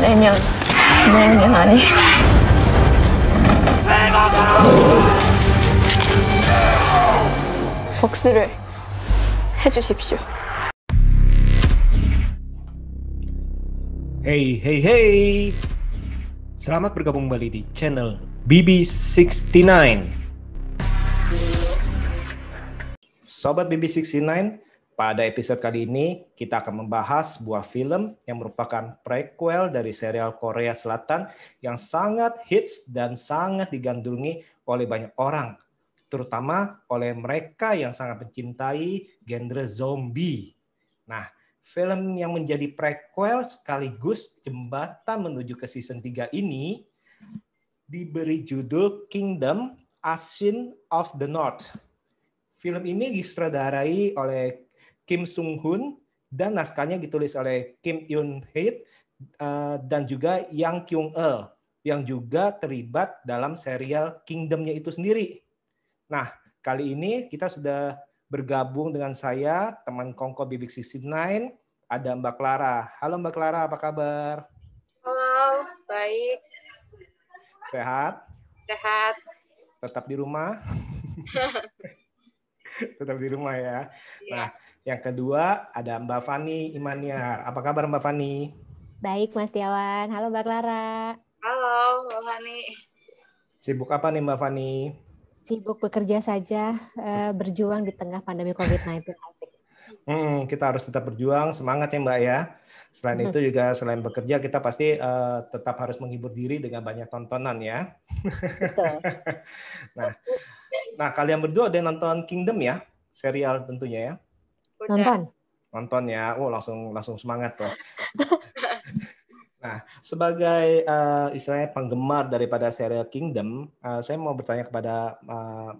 내년, 내년 아니. 복수를 해주십시오. Hey, hey, hey. Selamat bergabung kembali di channel BB69. Sobat BB69, pada episode kali ini kita akan membahas sebuah film yang merupakan prequel dari serial Korea Selatan yang sangat hits dan sangat digandrungi oleh banyak orang, terutama oleh mereka yang sangat mencintai genre zombie. Nah, film yang menjadi prequel sekaligus jembatan menuju ke season 3 ini diberi judul Kingdom: Ascent of the North. Film ini disutradarai oleh Kim Sung Hoon dan naskahnya ditulis oleh Kim Yoon Hee dan juga Yang Kyung Eul yang juga terlibat dalam serial Kingdom-nya itu sendiri. Nah, kali ini kita sudah bergabung dengan saya, teman Kongko BB69, ada Mbak Clara. Halo Mbak Clara, apa kabar? Halo, baik. Sehat? Sehat. Tetap di rumah? Tetap di rumah ya. Nah, yang kedua ada Mbak Fani Imaniar. Apa kabar Mbak Fani? Baik Mas Tiawan. Halo Mbak Clara. Halo, Mbak Fani. Sibuk apa nih Mbak Fani? Sibuk bekerja saja, berjuang di tengah pandemi COVID-19. Kita harus tetap berjuang, semangat ya Mbak ya. Selain itu juga selain bekerja kita pasti tetap harus menghibur diri dengan banyak tontonan ya. Betul. Nah, kalian berdua ada nonton Kingdom ya, serial tentunya ya. Nonton. Nonton ya, langsung semangat tuh. Nah, sebagai istilahnya penggemar daripada serial Kingdom, saya mau bertanya kepada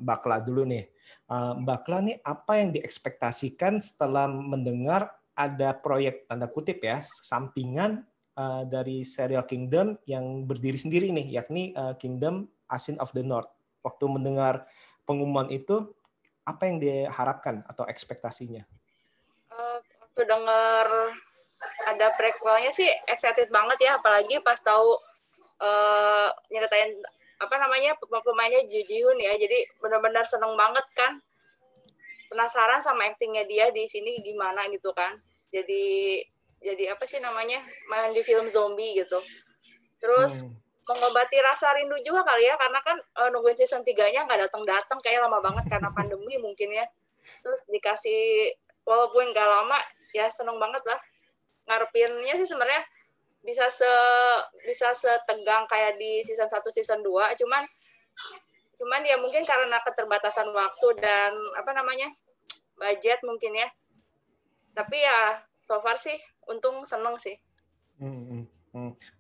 Mbak Kla dulu nih. Mbak Kla nih, apa yang diekspektasikan setelah mendengar ada proyek tanda kutip ya, sampingan dari serial Kingdom yang berdiri sendiri nih, yakni Kingdom: Ascent of the North. Waktu mendengar pengumuman itu, apa yang diharapkan atau ekspektasinya? Waktu dengar ada prequelnya sih excited banget ya, apalagi pas tahu nyeritain apa namanya pemainnya Ju Ji Hoon ya, jadi benar-benar seneng banget kan, penasaran sama aktingnya dia di sini gimana gitu kan, jadi apa sih namanya main di film zombie gitu, terus mengobati rasa rindu juga kali ya, karena kan nungguin season 3-nya nggak datang kayak lama banget karena pandemi mungkin ya, terus dikasih walaupun nggak lama ya seneng banget lah. Ngarepinnya sih sebenarnya bisa setegang kayak di season 1 season 2, cuman ya mungkin karena keterbatasan waktu dan apa namanya budget mungkin ya, tapi ya so far sih untung seneng sih.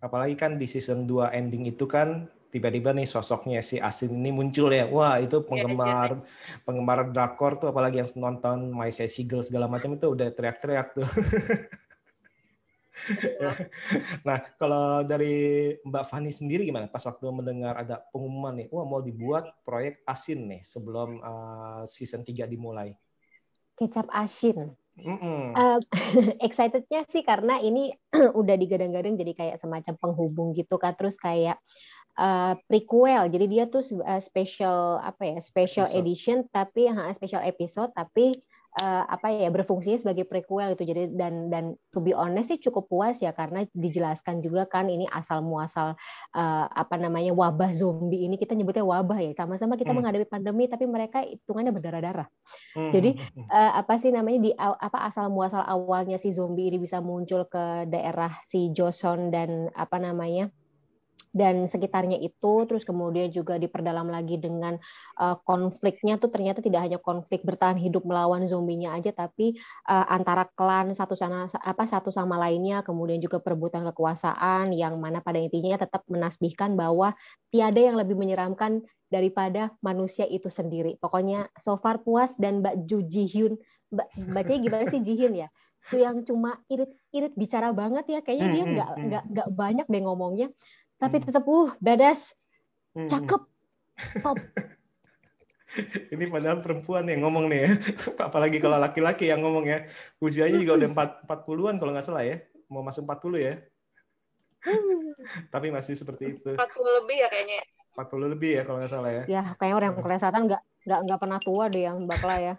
Apalagi pagi kan di season 2 ending itu kan tiba-tiba nih sosoknya si Asin ini muncul ya. Wah, itu penggemar drakor tuh, apalagi yang nonton My Said Sigel segala macam itu udah teriak-teriak tuh. Nah, kalau dari Mbak Fani sendiri gimana pas waktu mendengar ada pengumuman nih, wah mau dibuat proyek Asin nih sebelum season 3 dimulai? Kecap asin. Excitednya sih karena ini udah digadang-gadang jadi kayak semacam penghubung gitu kan, terus kayak prequel, jadi dia tuh special edition tapi special episode tapi berfungsinya sebagai prequel gitu. Jadi dan to be honest sih cukup puas ya, karena dijelaskan juga kan ini asal muasal wabah zombie ini, kita nyebutnya wabah ya, sama-sama kita menghadapi pandemi tapi mereka hitungannya berdarah-darah. Jadi asal muasal awalnya si zombie ini bisa muncul ke daerah si Joseon dan sekitarnya itu, terus kemudian juga diperdalam lagi dengan konfliknya tuh ternyata tidak hanya konflik bertahan hidup melawan zombinya aja, tapi antara klan satu sama lainnya, kemudian juga perebutan kekuasaan yang mana pada intinya tetap menasbihkan bahwa tiada yang lebih menyeramkan daripada manusia itu sendiri. Pokoknya so far puas. Dan Mbak Ju Ji Hyun, bacanya gimana sih Ji Hyun ya? Yang cuma irit bicara banget ya, kayaknya dia nggak banyak deh ngomongnya. Tapi tetap badass, cakep, top. Ini padahal perempuan yang ngomong nih ya. Apalagi kalau laki-laki yang ngomong ya. Usianya juga udah 40-an kalau nggak salah ya. Mau masuk 40 ya. Tapi masih seperti itu. 40 lebih ya kayaknya. 40 lebih ya kalau nggak salah ya. Ya, kayaknya orang Korea Selatan nggak pernah tua deh yang Mbak Kla ya.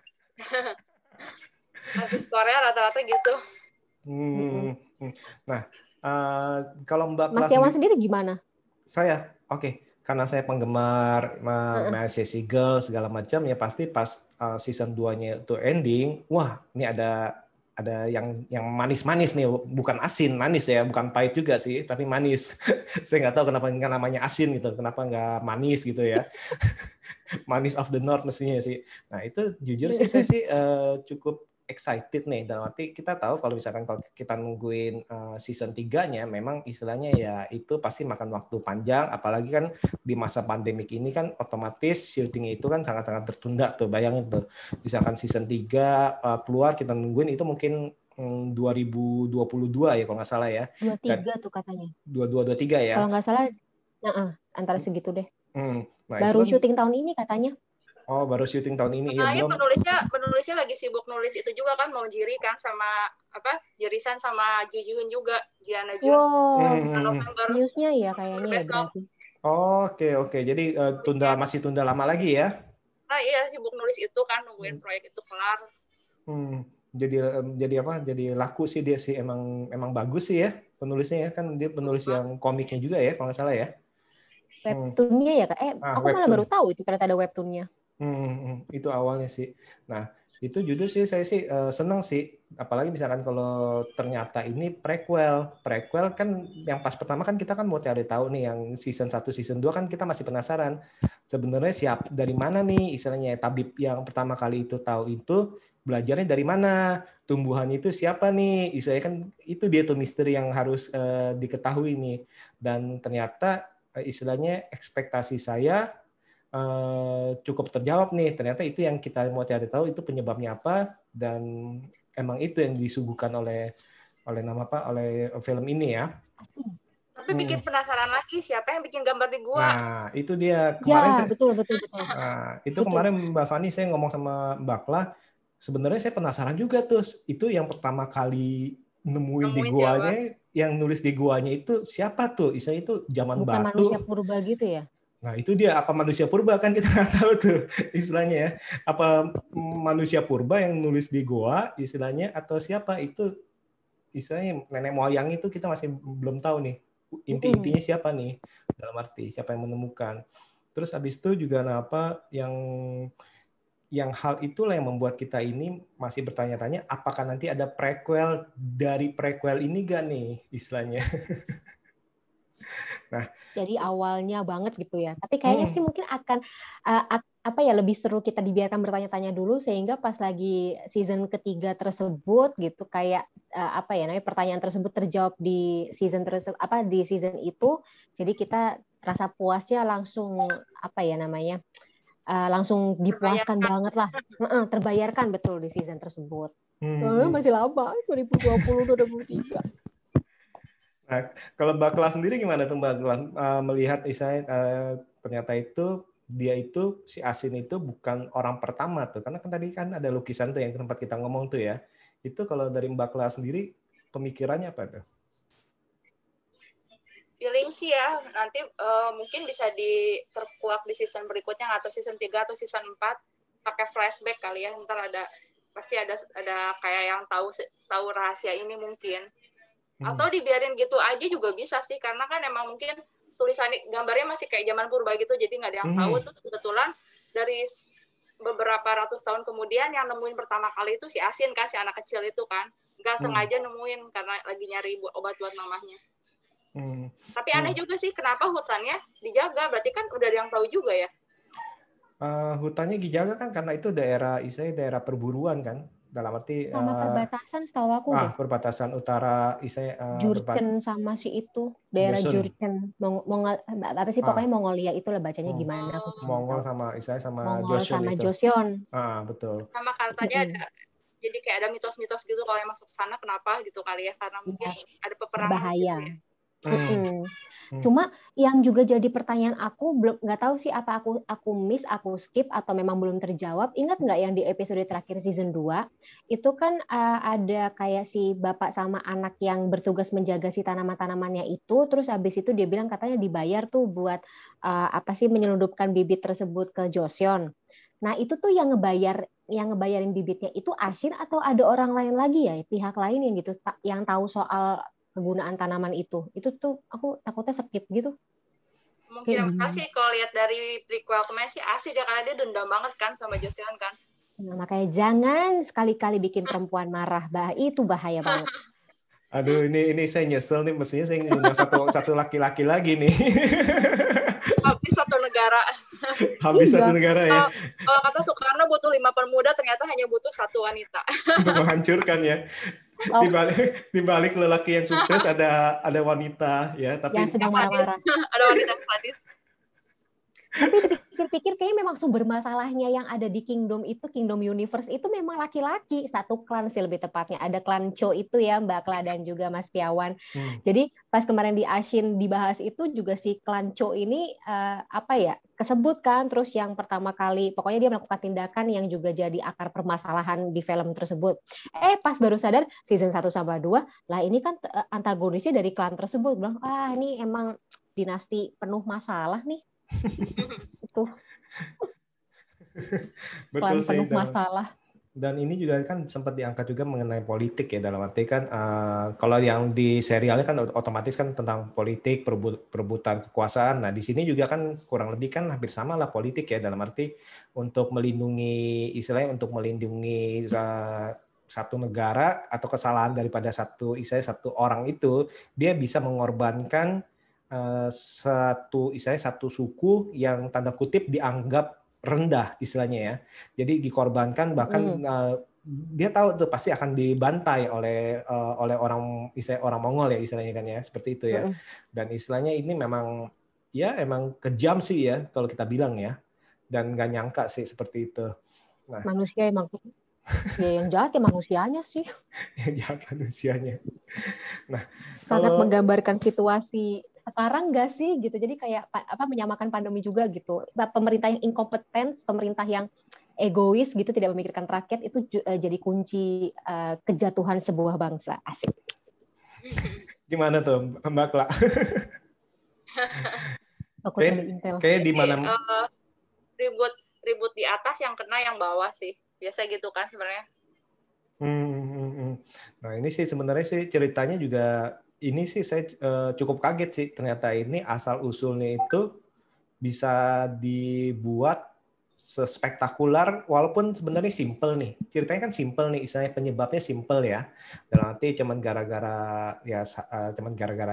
Artis Korea rata-rata gitu. Nah, kalau Mbak Mas Kla Tiawan sendiri gimana? Saya, oke. Karena saya penggemar My Sassy Girl segala macam, ya pasti pas season 2-nya itu ending, wah ini ada yang manis-manis nih, bukan asin, manis ya, bukan pahit juga sih, tapi manis. Saya nggak tahu kenapa nggak namanya asin gitu, kenapa nggak manis gitu ya. Manis of the North mestinya sih. Nah itu jujur sih saya sih cukup excited nih, dalam arti kita tahu kalau misalkan kalau kita nungguin season 3-nya memang istilahnya ya itu pasti makan waktu panjang, apalagi kan di masa pandemik ini kan otomatis syutingnya itu kan sangat-sangat tertunda tuh, bayangin tuh misalkan season 3 keluar kita nungguin itu mungkin 2022 ya kalau nggak salah ya. 23 tuh katanya. 22 23 ya. Kalau nggak salah antara segitu deh. Nah, baru itu kan, syuting tahun ini katanya. Oh, baru syuting tahun ini. Iya, belum. Penulisnya lagi sibuk nulis itu juga kan, mau Jiri kan sama Jirisan sama Jujun juga, Giana Jun. November. Newsnya ya kayaknya ya berarti. Oke. Jadi masih tunda lama lagi ya? Nah iya, sibuk nulis itu kan, nungguin proyek itu kelar. Jadi apa? Jadi laku sih dia sih, emang bagus sih ya penulisnya ya, kan dia penulis yang komiknya juga ya kalau nggak salah ya. Webtoonnya ya Kak? Aku malah baru tahu itu ternyata ada webtoonnya. Itu awalnya sih. Nah, itu jujur sih saya sih seneng sih, apalagi misalkan kalau ternyata ini prequel kan, yang pas pertama kan kita kan mau cari tahu nih, yang season 1 season 2 kan kita masih penasaran sebenarnya dari mana nih istilahnya tabib yang pertama kali itu tahu itu belajarnya dari mana, tumbuhannya itu siapa nih, istilahnya kan itu dia tuh misteri yang harus diketahui nih. Dan ternyata istilahnya ekspektasi saya cukup terjawab nih, ternyata itu yang kita mau cari tahu itu penyebabnya apa, dan emang itu yang disuguhkan oleh film ini ya. Tapi bikin penasaran lagi, siapa yang bikin gambar di gua? Nah itu dia kemarin betul. Nah itu betul. Kemarin Mbak Fani saya ngomong sama Mbak Kla, sebenarnya saya penasaran juga tuh, itu yang pertama kali nemuin di guanya siapa? Yang nulis di guanya itu siapa tuh? Istilahnya itu zaman bukan batu. Manusia purba gitu ya? Nah itu dia, apa manusia purba kan kita nggak tahu tuh istilahnya ya. Apa manusia purba yang nulis di goa istilahnya, atau siapa itu istilahnya nenek moyang itu kita masih belum tahu nih. Intinya siapa nih, dalam arti siapa yang menemukan. Terus habis itu juga apa yang hal itulah yang membuat kita ini masih bertanya-tanya apakah nanti ada prequel dari prequel ini gak nih istilahnya. Nah, jadi awalnya banget gitu ya. Tapi kayaknya sih mungkin akan lebih seru kita dibiarkan bertanya-tanya dulu, sehingga pas lagi season ketiga tersebut gitu kayak pertanyaan tersebut terjawab di season di season itu. Jadi kita rasa puasnya langsung langsung dipuaskan banget lah. Terbayarkan betul di season tersebut. Masih lama, 2020-2023. Nah, kalau Mbak Kla sendiri gimana tuh Mbak Kla melihat ternyata itu dia itu si Asin itu bukan orang pertama tuh, karena kan tadi kan ada lukisan tuh yang tempat kita ngomong tuh ya. Itu kalau dari Mbak Kla sendiri pemikirannya apa tuh? Feeling sih ya, nanti mungkin bisa diperkuak di season berikutnya, atau season 3 atau season 4 pakai flashback kali ya. Ntar pasti ada kayak yang tahu rahasia ini mungkin. Atau dibiarin gitu aja juga bisa sih, karena kan emang mungkin tulisan gambarnya masih kayak zaman purba gitu, jadi nggak ada yang tahu. Terus kebetulan dari beberapa ratus tahun kemudian yang nemuin pertama kali itu si Asin kan, si anak kecil itu kan, nggak sengaja nemuin karena lagi nyari obat buat mamahnya. Tapi aneh juga sih, kenapa hutannya dijaga? Berarti kan udah ada yang tahu juga ya. Hutannya dijaga kan karena itu daerah perburuan kan, dalam arti sama perbatasan setahu aku deh. Perbatasan utara Jurchen sama si itu daerah Jurchen, pokoknya Mongolia itulah bacanya gimana aku Mongol sama Mongol sama Joseon. Betul. Sama katanya ada, jadi kayak ada mitos-mitos gitu kalau yang masuk sana kenapa gitu kali ya, karena mungkin ada peperangan bahaya. Gitu ya. Cuma yang juga jadi pertanyaan aku, belum nggak tahu sih apa aku miss, aku skip atau memang belum terjawab. Ingat nggak yang di episode terakhir season 2 itu kan ada kayak si bapak sama anak yang bertugas menjaga si tanaman-tanamannya itu, terus habis itu dia bilang katanya dibayar tuh buat apa sih menyelundupkan bibit tersebut ke Joseon. Nah, itu tuh yang ngebayarin bibitnya itu Asin atau ada orang lain lagi ya, pihak lain yang gitu yang tahu soal kegunaan tanaman itu. Itu tuh aku takutnya skip gitu. Mungkin yang sih kalau lihat dari prequel kemarin sih Asi dia karena dia dendam banget kan sama Joseon kan. Nah, makanya jangan sekali-kali bikin perempuan marah, itu bahaya banget. Aduh, ini saya nyesel nih, mestinya saya ngundang satu laki-laki lagi nih. Habis satu negara. Habis satu negara ya. Kalau kata Soekarno butuh 5 pemuda, ternyata hanya butuh 1 wanita. Untuk menghancurkan ya. Di balik lelaki yang sukses ada wanita ya, tapi yang sedang marah-marah. Ada wanita yang sadis. Tapi dipikir-pikir kayaknya memang sumber masalahnya yang ada di Kingdom Universe itu memang laki-laki, satu klan sih lebih tepatnya. Ada klan Cho itu ya, Mbak Kla dan juga Mas Tiawan. Jadi pas kemarin di Ashin dibahas itu juga si klan Cho ini kesebut kan, terus yang pertama kali pokoknya dia melakukan tindakan yang juga jadi akar permasalahan di film tersebut. Pas baru sadar season 1 sampai 2, lah ini kan antagonisnya dari klan tersebut. Bilang, ini emang dinasti penuh masalah nih. Itu betul penuh masalah. Dan ini juga kan sempat diangkat juga mengenai politik ya, dalam arti kan kalau yang di serialnya kan otomatis kan tentang politik, perebutan kekuasaan. Nah di sini juga kan kurang lebih kan hampir sama lah politik ya, dalam arti untuk melindungi satu negara atau kesalahan daripada satu orang itu, dia bisa mengorbankan satu suku yang tanda kutip dianggap rendah istilahnya ya. Jadi dikorbankan, bahkan dia tahu tuh pasti akan dibantai oleh orang Mongol ya istilahnya kan ya, seperti itu ya. Dan istilahnya ini memang ya emang kejam sih ya kalau kita bilang ya. Dan nggak nyangka sih seperti itu. Nah, manusia emang ya yang jahat ya manusianya sih. Yang jahat manusianya. Nah, sangat menggambarkan situasi sekarang nggak sih gitu. Jadi kayak menyamakan pandemi juga gitu. Pemerintah yang inkompeten, pemerintah yang egois gitu, tidak memikirkan rakyat, itu jadi kunci kejatuhan sebuah bangsa. Asik. Gimana tuh Mbak Kla? Kayak di mana ribut di atas yang kena yang bawah sih. Biasa gitu kan sebenarnya. Nah ini sih sebenarnya sih ceritanya juga ini sih saya cukup kaget sih, ternyata ini asal usulnya itu bisa dibuat sespektakuler walaupun sebenarnya simple nih. Ceritanya kan simple nih, istilahnya penyebabnya simple ya. Dalam arti cuman gara-gara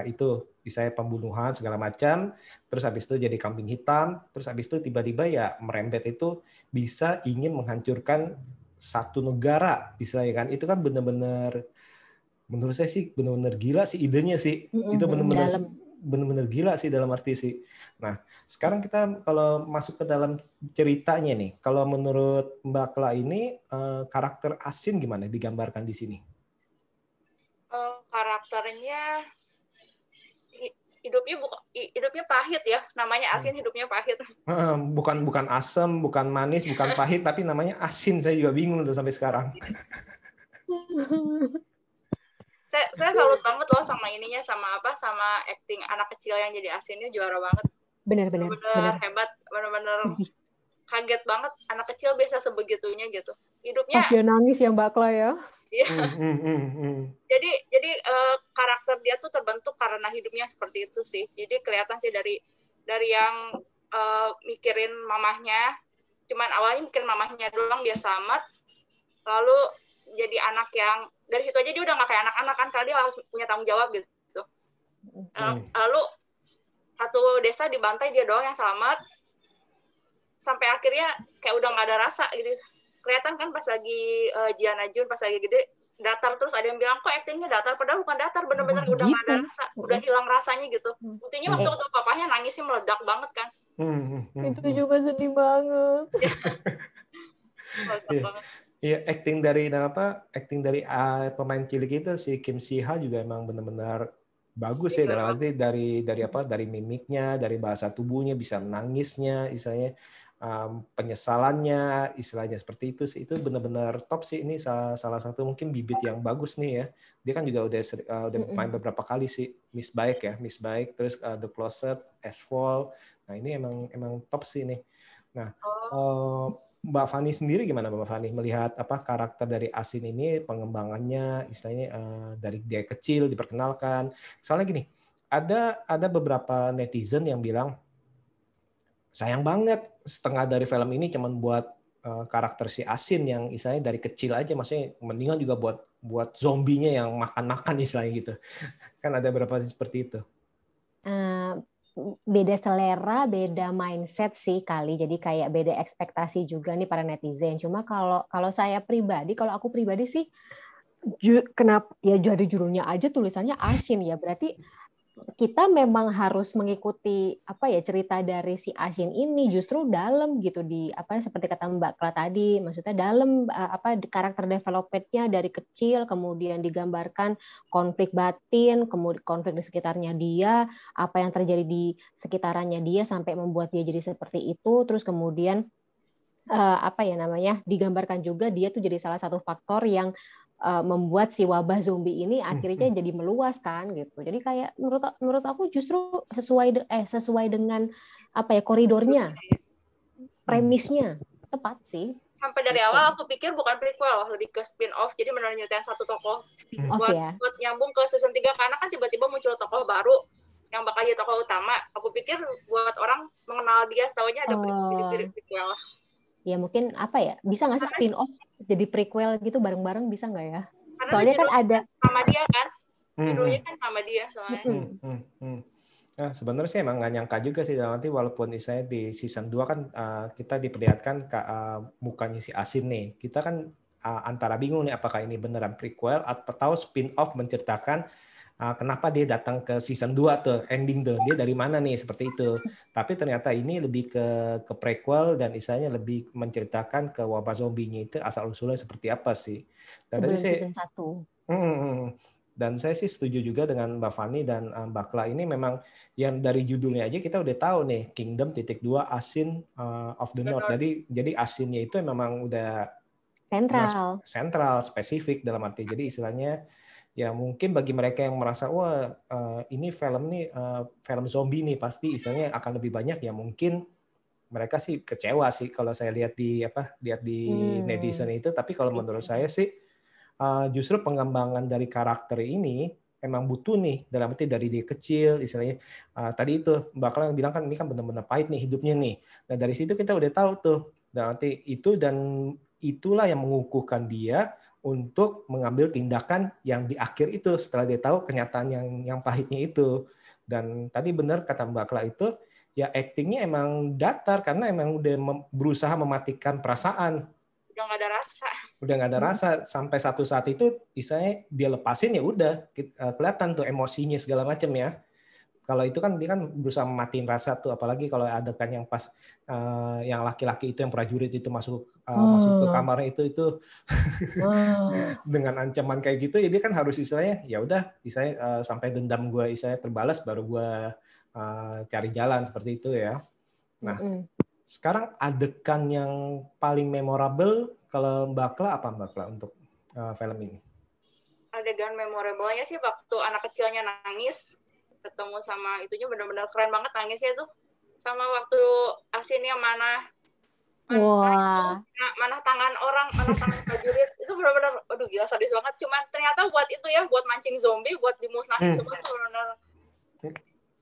itu, misalnya pembunuhan segala macam, terus habis itu jadi kambing hitam, terus habis itu tiba-tiba ya merembet itu bisa ingin menghancurkan satu negara istilahnya kan. Itu kan benar-benar menurut saya sih benar-benar gila sih idenya sih. Itu benar-benar gila sih dalam arti sih. Nah, sekarang kita kalau masuk ke dalam ceritanya nih, kalau menurut Mbak Kla ini karakter Asin gimana digambarkan di sini? Karakternya hidupnya pahit ya, namanya Asin, hidupnya pahit. Bukan asam, bukan manis, bukan pahit, tapi namanya Asin. Saya juga bingung udah sampai sekarang. Saya salut banget loh sama sama acting anak kecil yang jadi Asinnya, juara banget. Benar hebat, benar kaget banget, anak kecil biasa sebegitunya gitu hidupnya. Pas dia nangis ya Mbak Kla ya. Iya. Jadi karakter dia tuh terbentuk karena hidupnya seperti itu sih. Jadi kelihatan sih dari yang mikirin mamahnya, cuman awalnya mikirin mamahnya doang biar selamat, lalu jadi anak yang dari situ aja dia udah nggak kayak anak-anak kan, karena dia harus punya tanggung jawab gitu. Lalu satu desa dibantai, dia doang yang selamat, sampai akhirnya kayak udah nggak ada rasa gitu. Kelihatan kan pas lagi Jian Najun pas lagi gede datar, terus ada yang bilang kok aktingnya datar, padahal bukan datar, bener-bener udah nggak ada rasa, udah hilang rasanya gitu. Buktinya waktu ketemu papahnya nangisnya meledak banget kan. Itu juga sedih banget. Iya, acting dari pemain cilik itu si Kim Si Ha juga emang benar-benar bagus ya, dalam arti dari mimiknya, dari bahasa tubuhnya, bisa menangisnya, istilahnya penyesalannya, istilahnya seperti itu sih. Itu benar-benar top sih. Ini salah satu mungkin bibit yang bagus nih ya. Dia kan juga udah main beberapa kali sih, Miss Bike, terus The Closet, Asphalt. Nah ini emang top sih nih. Nah, Mbak Fani sendiri gimana, Mbak Fani melihat karakter dari Asin ini, pengembangannya, istilahnya dari dia kecil diperkenalkan. Soalnya gini, ada beberapa netizen yang bilang sayang banget setengah dari film ini cuman buat karakter si Asin yang istilahnya dari kecil aja, maksudnya mendingan juga buat zombinya yang makan-makan istilahnya gitu. Kan ada beberapa seperti itu. Beda selera, beda mindset sih kali. Jadi kayak beda ekspektasi juga nih para netizen. Cuma kalau aku pribadi sih kenapa ya jadi judulnya aja tulisannya Asin ya. Berarti kita memang harus mengikuti cerita dari si Asin ini justru dalam gitu seperti kata Mbak Kla tadi, maksudnya dalam karakter development-nya dari kecil, kemudian digambarkan konflik batin, kemudian konflik di sekitarnya dia, apa yang terjadi di sekitarannya dia sampai membuat dia jadi seperti itu, terus kemudian digambarkan juga dia tuh jadi salah satu faktor yang membuat si wabah zombie ini akhirnya jadi meluas kan gitu. Jadi kayak menurut aku justru sesuai dengan koridornya, premisnya tepat sih. Sampai dari awal aku pikir bukan prequel, lebih ke spin off. Jadi benar nyeritain satu tokoh buat nyambung ke season 3, karena kan tiba-tiba muncul tokoh baru yang bakal jadi tokoh utama. Aku pikir buat orang mengenal dia, taunya ada prequel. Ya mungkin bisa nggak sih spin off jadi prequel gitu bareng-bareng, bisa nggak ya? Karena soalnya kan ada sama dia kan, judulnya kan sama dia soalnya. Nah, sebenarnya sih emang nggak nyangka juga sih, nanti walaupun misalnya di season 2 kan kita diperlihatkan mukanya si Asin nih, kita kan antara bingung nih apakah ini beneran prequel atau spin off menceritakan kenapa dia datang ke season 2 tuh, ending tuh, dia dari mana nih, seperti itu. Tapi ternyata ini lebih ke prequel dan istilahnya lebih menceritakan ke wabah zombinya itu asal-usulnya seperti apa sih. Dan sebelum season 1. Dan saya sih setuju juga dengan Mbak Fani dan Mbak Kla, ini memang yang dari judulnya aja kita udah tahu nih, Kingdom -2 Asin of the North. Jadi Asinnya itu memang udah sentral, spesifik dalam arti. Jadi istilahnya ya mungkin bagi mereka yang merasa wah ini film zombie nih pasti istilahnya akan lebih banyak, ya mungkin mereka sih kecewa sih kalau saya lihat di netizen itu. Tapi kalau menurut saya sih justru pengembangan dari karakter ini emang butuh nih, dalam arti dari dia kecil istilahnya. Tadi itu Mbak Kla yang bilang kan ini kan benar-benar pahit nih hidupnya nih. Nah dari situ kita udah tahu tuh, dalam arti itu, dan itulah yang mengukuhkan dia untuk mengambil tindakan yang di akhir itu setelah dia tahu kenyataan yang pahitnya itu. Dan tadi benar kata Mbak Kla itu, ya actingnya emang datar karena emang udah berusaha mematikan perasaan. Udah nggak ada rasa sampai satu saat itu, misalnya dia lepasin ya udah kelihatan tuh emosinya segala macam ya. Kalau itu kan dia kan berusaha mematiin rasa tuh, apalagi kalau ada kan yang pas yang laki-laki itu yang prajurit itu masuk ke kamarnya itu dengan ancaman kayak gitu, ya dia kan harus istilahnya ya udah istilahnya sampai dendam gue istilahnya terbalas baru gue cari jalan seperti itu ya. Nah, sekarang adegan yang paling memorable kalau Mbak Kla apa Mbak Kla untuk film ini? Adegan memorable-nya sih waktu anak kecilnya nangis ketemu sama itunya, benar-benar keren banget nangisnya tuh. Sama waktu Asinnya mana tangan orang, mana tangan prajurit, itu benar-benar aduh gila sadis banget. Cuman ternyata buat itu ya, buat mancing zombie, buat dimusnahin semua tuh benar-benar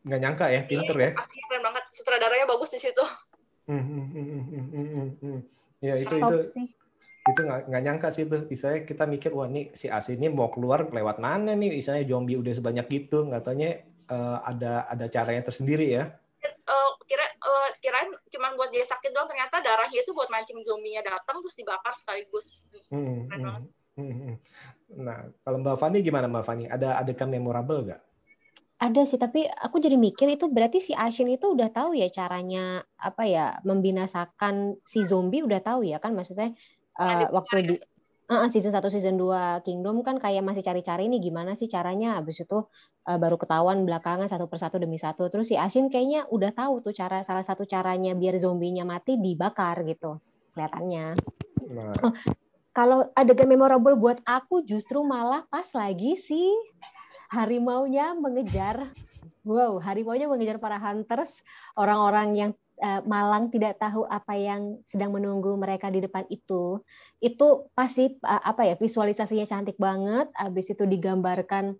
nggak nyangka ya, pinter ya. Akhirnya keren banget, sutradaranya bagus di situ. Ya itu nggak nyangka sih itu. Misalnya kita mikir wah nih si Asin ini mau keluar lewat mana nih, misalnya zombie udah sebanyak gitu, nggak taunya ada caranya tersendiri ya. Kirain cuma buat dia sakit doang, ternyata darahnya itu buat mancing zombinya datang terus dibakar sekaligus. Keren banget. Nah kalau Mbak Fani gimana Mbak Fani? Ada adegan memorable nggak? Ada sih, tapi aku jadi mikir itu berarti si Asin itu udah tahu ya caranya membinasakan si zombie, udah tahu ya kan, maksudnya waktu Season 1, season 2 Kingdom kan kayak masih cari-cari nih gimana sih caranya. Habis itu baru ketahuan belakangan satu persatu demi satu. Terus si Ashin kayaknya udah tahu tuh salah satu caranya biar zombinya mati dibakar gitu. Kelihatannya. Nah, Kalau adegan memorable buat aku justru malah pas lagi si harimaunya mengejar para hunters, orang-orang yang malang tidak tahu apa yang sedang menunggu mereka di depan itu pasti visualisasinya cantik banget. Habis itu digambarkan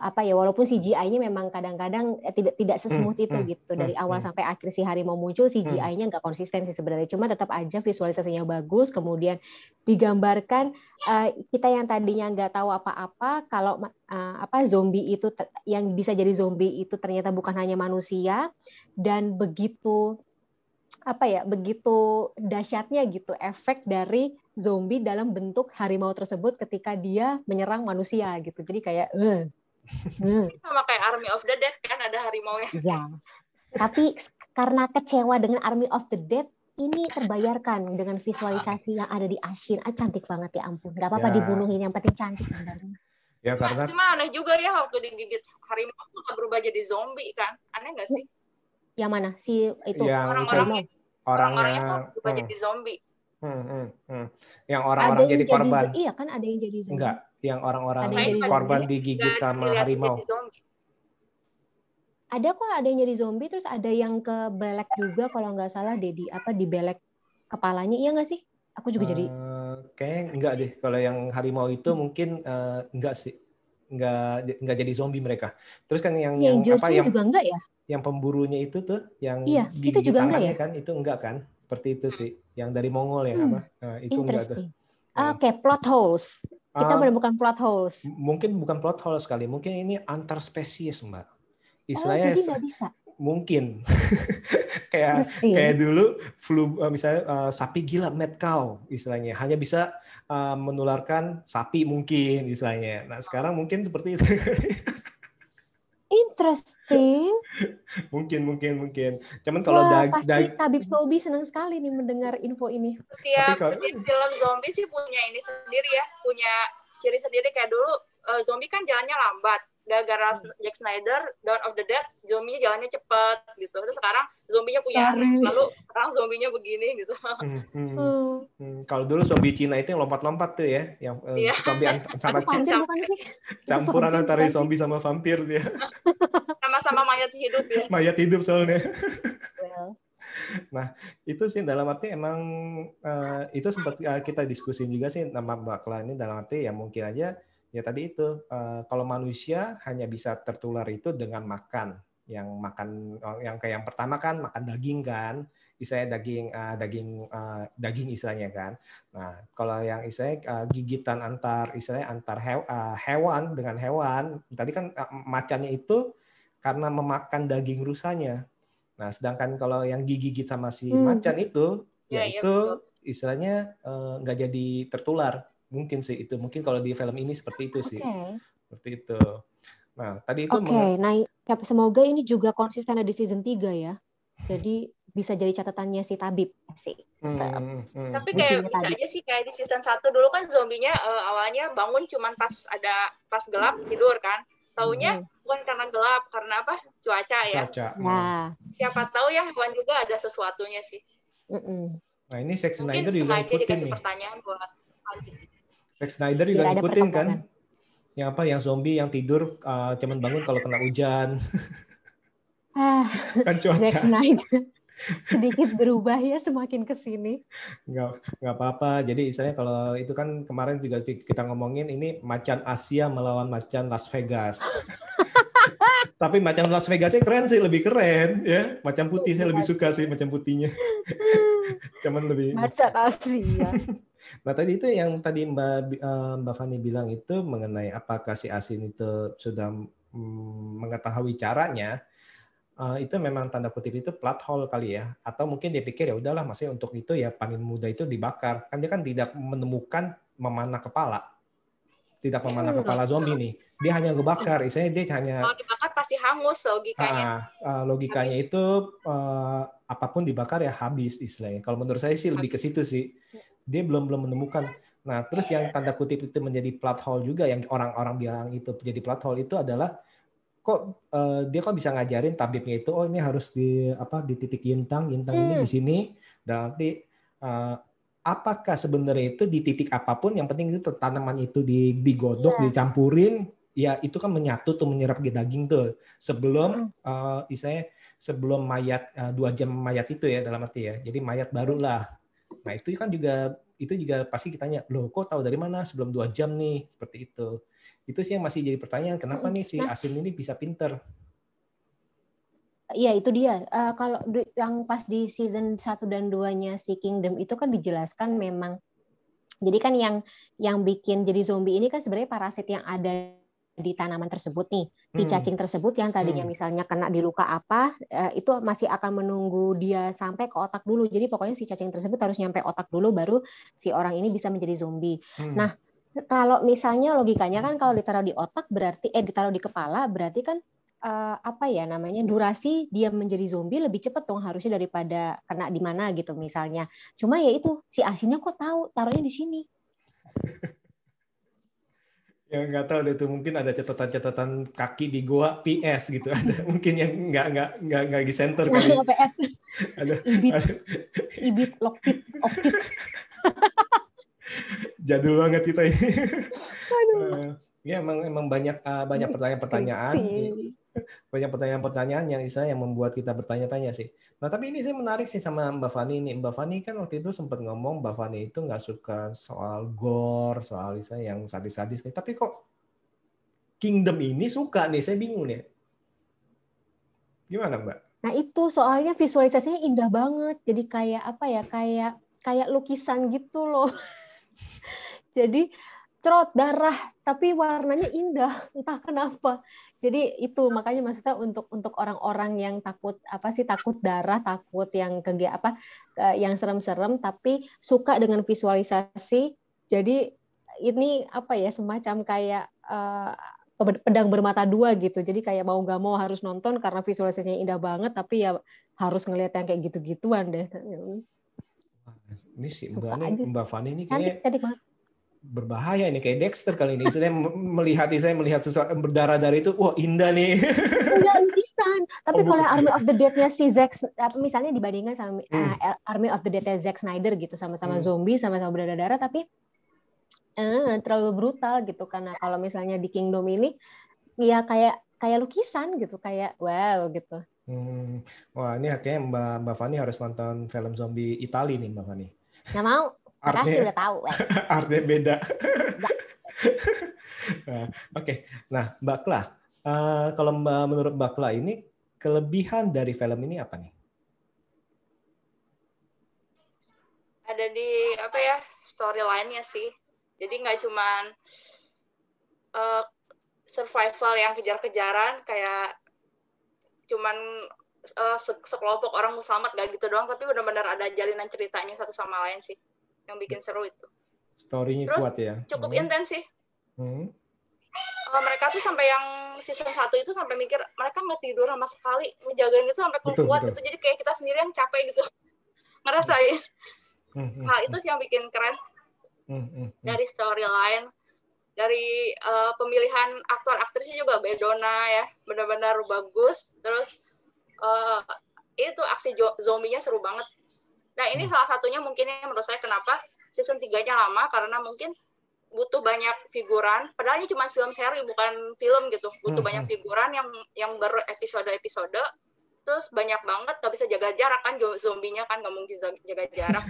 walaupun CGI-nya memang kadang-kadang tidak sesmooth itu gitu dari awal sampai akhir si harimau muncul, CGI-nya nggak konsisten sih sebenarnya, cuma tetap aja visualisasinya bagus. Kemudian digambarkan kita yang tadinya nggak tahu apa-apa kalau zombie itu yang bisa jadi zombie itu ternyata bukan hanya manusia, dan begitu dahsyatnya gitu efek dari zombie dalam bentuk harimau tersebut ketika dia menyerang manusia gitu. Jadi kayak sama kayak Army of the Dead kan, ada harimaunya. ya. Tapi karena kecewa dengan Army of the Dead, ini terbayarkan dengan visualisasi yang ada di Ashin. Cantik banget ya ampun. Gak apa-apa dibunuhin, yang penting cantik gambarnya. Ya karena cuma aneh juga ya waktu digigit harimau tuh berubah jadi zombie kan. Aneh nggak sih? Yang mana? Si itu orang-orangnya tuh berubah jadi zombie. Yang orang-orang jadi korban. Iya kan, ada yang jadi zombie. Enggak, yang orang-orang zombie. Korban digigit sama harimau. Ada kok, ada yang jadi zombie, terus ada yang ke belek juga kalau nggak salah di belek kepalanya, iya nggak sih? Aku juga jadi. Kayaknya enggak deh. Kalau yang harimau itu mungkin enggak sih, enggak jadi zombie mereka. Terus kan yang juga enggak ya? Yang pemburunya itu tuh, yang itu gigit juga tangannya enggak ya? Kan itu enggak kan? Seperti itu sih. Yang dari Mongol ya apa? Nah, itu enggak tuh. Oke, plot holes. Kita menemukan plot holes. Mungkin bukan plot holes kali. Mungkin ini antar spesies, Mbak. Istilahnya jadi nggak bisa. Mungkin kayak dulu flu misalnya sapi gila mad cow istilahnya hanya bisa menularkan sapi mungkin istilahnya. Nah sekarang mungkin seperti itu. Interesting. Mungkin. Cuman kalau pasti Tabib Sobi senang sekali nih mendengar info ini. Setiap film zombie sih punya ini sendiri ya, punya ciri sendiri. Kayak dulu zombie kan jalannya lambat. Gara-gara Zack Snyder, Dawn of the Dead, zombinya jalannya cepat gitu. Terus sekarang zombinya punya lalu sekarang zombinya begini gitu. Kalau dulu zombie Cina itu yang lompat-lompat tuh ya, yang zombie sama campuran antara zombie sama vampir dia. Sama-sama mayat hidup ya. Mayat hidup soalnya. Nah, itu sih dalam arti emang itu sempat kita diskusin juga sih sama Mbak Kla ini, dalam arti ya mungkin aja ya tadi itu kalau manusia hanya bisa tertular itu dengan makan yang kayak yang pertama kan makan daging kan, istilahnya daging istilahnya kan. Nah kalau yang istilahnya gigitan antar hewan dengan hewan tadi kan macannya itu karena memakan daging rusanya. Nah sedangkan kalau yang digigit sama si macan itu itu istilahnya nggak jadi tertular. Mungkin sih itu. Mungkin kalau di film ini seperti itu sih. Seperti itu. Nah, tadi itu nah semoga ini juga konsisten di season 3 ya. Jadi bisa jadi catatannya si Tabib sih. Tapi kayak bisa aja sih kayak di season 1 dulu kan zombinya awalnya bangun cuman pas gelap tidur kan. Taunya bukan karena gelap, karena apa? Cuaca ya. Nah. Siapa tahu ya hewan juga ada sesuatunya sih. Nah, ini Zack Snyder juga ikutin nih. Pertanyaan buat Zack Snyder juga ngikutin kan, yang zombie yang tidur cuman bangun kalau kena hujan. Kan cuaca. Zack Snyder sedikit berubah ya semakin kesini. Nggak apa-apa. Jadi istilahnya kalau itu kan kemarin juga kita ngomongin ini macan Asia melawan macan Las Vegas. Tapi macan Las Vegasnya keren sih, lebih keren ya. Macan putih saya lebih suka sih macan putihnya. Cuman lebih. Macan Asia. Nah tadi itu yang tadi Mbak Fani bilang itu mengenai apakah si Ashin itu sudah mengetahui caranya, itu memang tanda kutip itu plot hole kali ya, atau mungkin dia pikir ya udahlah masih untuk itu ya paling mudah itu dibakar, kan dia kan tidak menemukan memanah kepala zombie nih, dia hanya ngebakar, istilahnya dia hanya kalau dibakar pasti hangus logikanya. Logikanya habis. Itu apapun dibakar ya habis istilahnya. Kalau menurut saya sih lebih ke situ sih. Dia belum menemukan. Nah, terus yang tanda kutip itu menjadi plot hole juga, yang orang-orang bilang itu menjadi plot hole itu adalah kok dia kok bisa ngajarin tabibnya itu, oh ini harus di titik yintang ini di sini, dan nanti apakah sebenarnya itu di titik apapun, yang penting itu tanaman itu digodok, dicampurin, ya itu kan menyatu tuh, menyerap ke daging tuh sebelum istilahnya sebelum mayat 2 jam mayat itu ya, dalam arti ya, jadi mayat barulah. Nah itu juga pasti kita tanya, loh kok tahu dari mana sebelum 2 jam nih, seperti itu. Itu sih yang masih jadi pertanyaan, kenapa nih si asin ini bisa pinter? Iya, itu dia. Kalau yang pas di season 1 dan 2-nya si Kingdom itu kan dijelaskan memang, jadi kan yang bikin jadi zombie ini kan sebenarnya parasit yang ada di tanaman tersebut nih. Si cacing tersebut yang tadinya misalnya kena di luka apa, itu masih akan menunggu dia sampai ke otak dulu. Jadi pokoknya si cacing tersebut harus nyampe otak dulu, baru si orang ini bisa menjadi zombie. Nah, kalau misalnya logikanya kan kalau ditaruh di otak berarti ditaruh di kepala berarti kan durasi dia menjadi zombie lebih cepat dong harusnya daripada kena di mana gitu misalnya. Cuma ya itu si asinnya kok tahu taruhnya di sini. Ya nggak tahu deh, itu mungkin ada catatan-catatan kaki di goa PS gitu, ada mungkin yang nggak di center kali. PS. Ada Ibit lockpit optik. Jadul banget kita ini. Ya emang banyak pertanyaan-pertanyaan. Banyak pertanyaan-pertanyaan yang istilahnya yang membuat kita bertanya-tanya sih. Nah, tapi ini saya menarik sih sama Mbak Fani ini. Mbak Fani kan waktu itu sempat ngomong Mbak Fani itu nggak suka soal gore, soal istilahnya yang sadis-sadis nih. Tapi kok Kingdom ini suka nih, saya bingung nih. Gimana, Mbak? Nah, itu soalnya visualisasinya indah banget. Jadi kayak kayak lukisan gitu loh. Jadi cerot darah tapi warnanya indah, entah kenapa. Jadi itu makanya maksudnya untuk orang-orang yang takut darah, takut yang yang serem-serem tapi suka dengan visualisasi. Jadi ini semacam kayak pedang bermata dua gitu. Jadi kayak mau nggak mau harus nonton karena visualisasinya indah banget, tapi ya harus ngelihat yang kayak gitu-gituan deh. Ini sih Mbak Fani ini kayak cantik banget. Berbahaya ini, kayak Dexter kali ini. Saya melihat sesuatu berdarah-darah itu, wah indah nih. Enggak lukisan. Tapi kalau Army of the Dead-nya si Zack, misalnya dibandingkan sama Army of the Dead-nya Zack Snyder gitu, sama-sama zombie, sama-sama berdarah-darah, tapi terlalu brutal gitu. Karena kalau misalnya di Kingdom ini, ya kayak lukisan gitu, kayak wow gitu. Wah, ini kayaknya Mbak Fani harus nonton film zombie Itali nih, Mbak Fani. Nggak mau. Makasih udah tahu. Artnya beda. Oke. Nah, Mbak Kla, kalau menurut Mbak Kla ini kelebihan dari film ini apa nih? Ada di storyline-nya sih. Jadi nggak cuman survival yang kejar-kejaran kayak cuman sekelompok orang mau selamat gak gitu doang, tapi benar-benar ada jalinan ceritanya satu sama lain sih yang bikin seru itu. Story-nya kuat ya. Cukup intens sih. Mereka tuh sampai yang season 1 itu sampai mikir mereka nggak tidur sama sekali, ngejagain itu sampai kuat gitu. Jadi kayak kita sendiri yang capek gitu ngerasain. Hal itu sih yang bikin keren. Dari storyline, dari pemilihan aktor aktrisnya juga Bedona ya, benar-benar bagus. Terus itu aksi zombinya seru banget. Nah, ini salah satunya mungkin yang menurut saya kenapa season 3-nya lama, karena mungkin butuh banyak figuran. Padahal ini cuma film seri, bukan film gitu. Butuh banyak figuran yang berepisode-episode. Terus banyak banget, gak bisa jaga jarak kan, zombinya kan gak mungkin jaga jarak.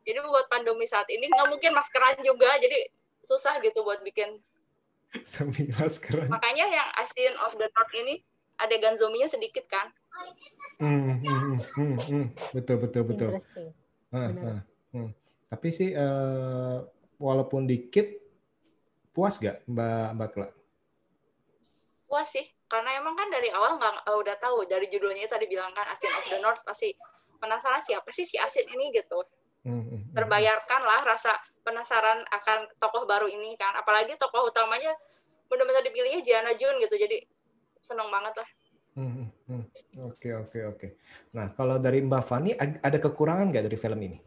Jadi buat pandemi saat ini nggak mungkin maskeran juga, jadi susah gitu buat bikin. Sambil maskeran. Makanya yang Asyn of the North ini adegan zombinya sedikit kan. Betul. Tapi sih walaupun dikit, puas gak Mbak Kla? Puas sih, karena emang kan dari awal udah tahu, dari judulnya tadi bilang kan Asyn of the North, pasti penasaran siapa sih si Asyn ini gitu. Terbayarkan lah rasa penasaran akan tokoh baru ini kan, apalagi tokoh utamanya benar-benar dipilihnya Jiana Jun gitu, jadi seneng banget lah. Oke. Nah, kalau dari Mbak Fani ada kekurangan nggak dari film ini?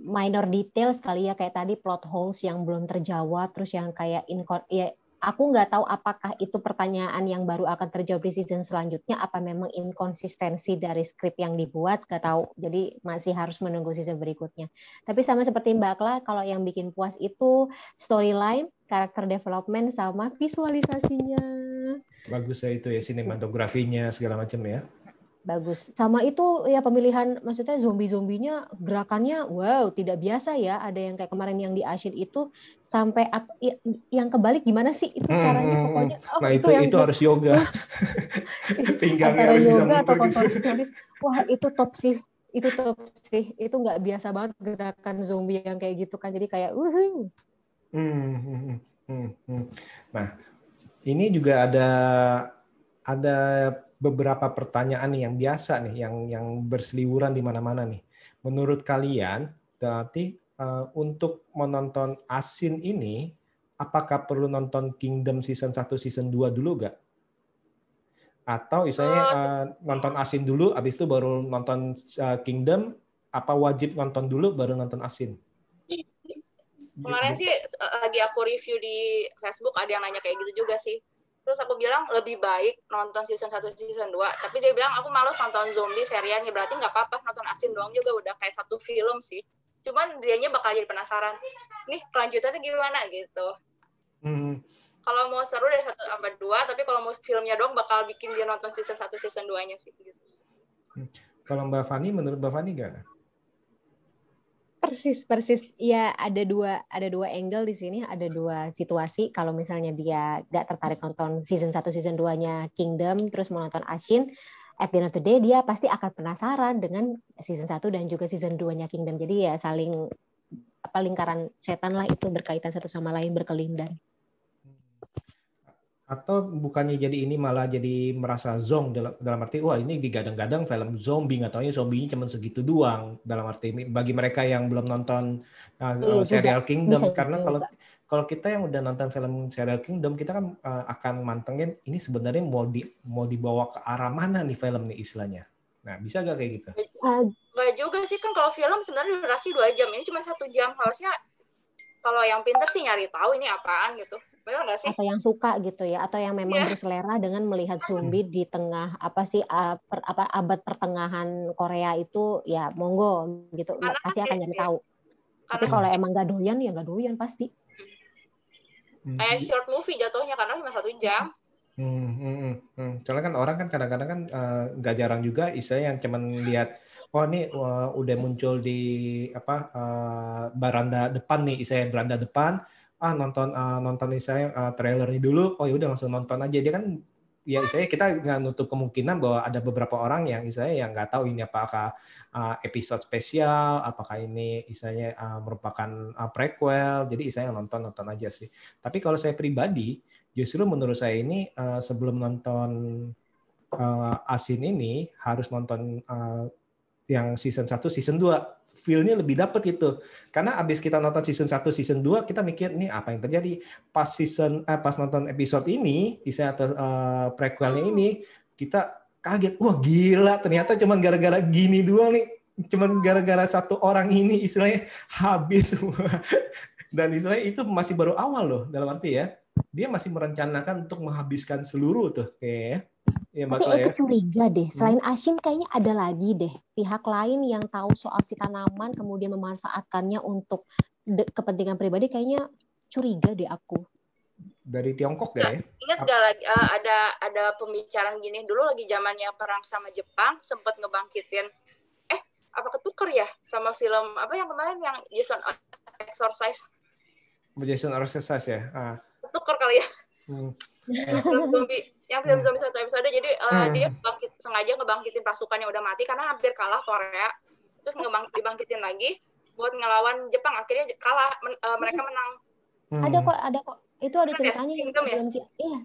minor details kali ya, kayak tadi plot holes yang belum terjawab, terus yang kayak ya aku nggak tahu apakah itu pertanyaan yang baru akan terjawab di season selanjutnya, apa memang inkonsistensi dari skrip yang dibuat, nggak tahu. Jadi masih harus menunggu season berikutnya. Tapi sama seperti Mbak Kla, kalau yang bikin puas itu storyline, karakter development, sama visualisasinya. Bagus ya itu ya, sinematografinya segala macam ya. Bagus. Sama itu ya pemilihan, maksudnya zombie-zombinya gerakannya wow, tidak biasa ya. Ada yang kayak kemarin yang di Ashin itu sampai yang kebalik gimana sih itu caranya, pokoknya Nah, itu harus yoga. Pinggangnya antara harus bisa yoga atau muter gitu. kontorsionis. Wah, itu top sih. Itu top sih. Itu nggak biasa banget gerakan zombie yang kayak gitu kan. Jadi kayak Nah, ini juga ada beberapa pertanyaan nih yang biasa nih, yang berseliweran di mana-mana nih. Menurut kalian, berarti untuk menonton Asin ini, apakah perlu nonton Kingdom season 1, season 2 dulu gak? Atau misalnya nonton Asin dulu, habis itu baru nonton Kingdom, apa wajib nonton dulu baru nonton Asin? Kemarin sih lagi aku review di Facebook, ada yang nanya kayak gitu juga sih. Terus aku bilang lebih baik nonton season 1, season 2. Tapi dia bilang aku males nonton zombie serian, ya berarti nggak apa-apa nonton Asin doang juga udah kayak satu film sih. Cuman dianya bakal jadi penasaran, nih kelanjutannya gimana gitu. Kalau mau seru dari 1 sampai 2, tapi kalau mau filmnya doang bakal bikin dia nonton season 1, season 2-nya sih. Gitu. Kalau Mbak Fani, menurut Mbak Fani gimana? Persis. Ya, ada dua angle di sini, ada dua situasi. Kalau misalnya dia nggak tertarik nonton season 1, season 2-nya Kingdom, terus mau nonton Ashin, at the end of the day dia pasti akan penasaran dengan season 1 dan juga season 2-nya Kingdom. Jadi ya saling lingkaran setan lah itu, berkaitan satu sama lain, berkelindan. Atau bukannya jadi ini malah jadi merasa zonk dalam arti wah ini digadang-gadang film zombie, nggak taunya zombinya cuma segitu doang, dalam arti bagi mereka yang belum nonton serial Kingdom, karena kalau kita yang udah nonton film serial Kingdom, kita kan akan mantengin ini sebenarnya mau dibawa ke arah mana nih film nih istilahnya. Nah, bisa gak kayak gitu? Nggak juga sih, kan kalau film sebenarnya durasi 2 jam, ini cuma 1 jam. Harusnya kalau yang pinter sih nyari tahu ini apaan gitu. Benar nggak sih? Atau yang suka gitu ya, atau yang memang berselera dengan melihat zombie di tengah abad pertengahan Korea itu, ya monggo gitu, pasti akan jadi tahu. Tapi kalau emang nggak doyan ya nggak doyan pasti. Kayak short movie jatuhnya karena cuma 1 jam. Soalnya kan orang kan kadang-kadang kan nggak jarang juga istilahnya yang cuman lihat ini udah muncul di baranda depan nih, istilahnya baranda depan, nonton misalnya trailernya dulu, ya udah langsung nonton aja. Dia kan ya istilahnya kita nggak nutup kemungkinan bahwa ada beberapa orang yang istilahnya yang nggak tahu ini apakah episode spesial, apakah ini istilahnya merupakan prequel, jadi istilahnya nonton aja sih. Tapi kalau saya pribadi justru menurut saya ini sebelum nonton Asin ini harus nonton yang season 1, season 2. Feel-nya lebih dapet gitu. Karena abis kita nonton season 1, season 2, kita mikir nih apa yang terjadi. Pas nonton episode ini, atau prequelnya ini, kita kaget. Wah gila, ternyata cuma gara-gara gini doang nih. Cuma gara-gara satu orang ini istilahnya habis semua. Dan istilahnya itu masih baru awal loh, dalam arti ya. Dia masih merencanakan untuk menghabiskan seluruh tuh kayaknya. Ya, tapi aku curiga deh, selain Ashin kayaknya ada lagi deh pihak lain yang tahu soal si tanaman kemudian memanfaatkannya untuk kepentingan pribadi, kayaknya curiga deh aku. Dari Tiongkok gak ya? Ingat gak lagi ada pembicaraan gini dulu lagi zamannya perang sama Jepang, sempat ngebangkitin apa ketuker ya sama film apa yang kemarin yang Jason Exorcise. Jason Exorcise ya? Ketuker kali ya. Film zombie yang film zombie 1 episode, jadi dia sengaja ngebangkitin pasukan yang udah mati karena hampir kalah Korea, terus dibangkitin lagi buat ngelawan Jepang, akhirnya kalah, mereka menang. Ada kok itu ada ceritanya Kingdom ya?